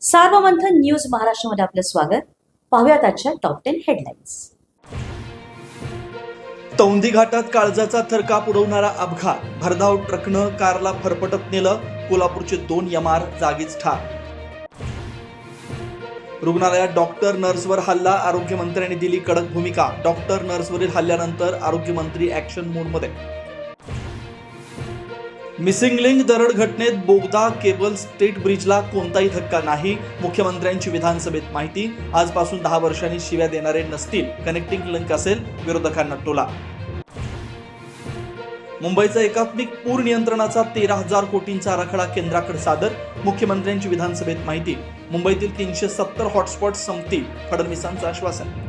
Sarvamanthan news महाराष्ट्रामध्ये आपलं स्वागत. पाहुयात आजच्या टॉप 10 हेडलाईन्स. तौंदी घाटात काळजाचा थरकाप उडवणारा अपघात. भरधाव ट्रकनं कारला फरफटत नेलं. कोल्हापूरचे 2 यमार जागीच ठार. रुग्णालयात डॉक्टर नर्सवर हल्ला. आरोग्यमंत्र्यांनी दिली कडक भूमिका. डॉक्टर नर्सवरील हल्ल्यानंतर आरोग्यमंत्री ॲक्शन मोडमध्ये. मिसिंग लिंक दरड घटनेत बोगदा केबल स्टेट ब्रिजला कोणताही धक्का नाही. मुख्यमंत्र्यांची विधानसभेत माहिती. आजपासून 10 वर्षांनी शिव्या देणारे नसतील. कनेक्टिंग लिंक असेल. विरोधकांना टोला. मुंबईचा एकात्मिक पूर नियंत्रणाचा 13,000 कोटींचा आराखडा केंद्राकडे सादर. मुख्यमंत्र्यांची विधानसभेत माहिती. मुंबईतील 370 हॉटस्पॉट संपतील. फडणवीसांचं आश्वासन.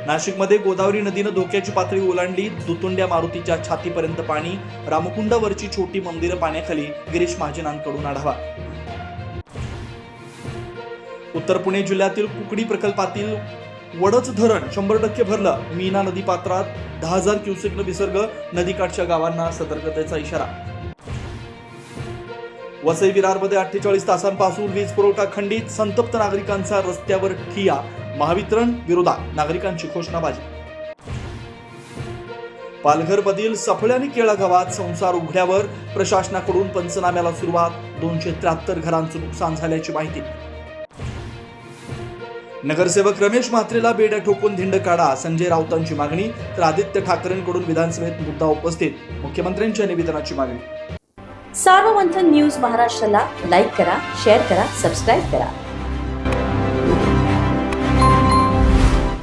नाशिकमध्ये गोदावरी नदीनं धोक्याची पातळी ओलांडली. दुतुंड्या मारुतीच्या छातीपर्यंत पाणी. रामकुंडावरची छोटी मंदिरं पाण्याखाली. गिरीश महाजनांकडून आढावा. उत्तर पुणे जिल्ह्यातील कुकडी प्रकल्पातील वडच धरण 100% भरलं. मीना नदी पात्रात 10,000 क्युसेकनं विसर्ग. नदीकाठच्या गावांना सतर्कतेचा इशारा. वसई विरारमध्ये 48 तासांपासून वीज पुरवठा खंडित. संतप्त नागरिकांचा रस्त्यावर ठिय्या. महावितरण विरोधात नागरिकांची घोषणाबाजी. पालघरमधील सफळ आणि केळा गावात संसार उघड्यावर. प्रशासनाकडून पंचनाम्याला सुरुवात. 273 घरांचं नुकसान झाल्याची माहिती. नगरसेवक रमेश म्हात्रेला बेड्या ठोकून धिंड काढा. संजय राऊतांची मागणी. तर आदित्य ठाकरेंकडून विधानसभेत मुद्दा उपस्थित. मुख्यमंत्र्यांच्या निवेदनाची मागणी. सार्वमंथन न्यूज महाराष्ट्राला लाईक करा, शेअर करा, सबस्क्राईब करा.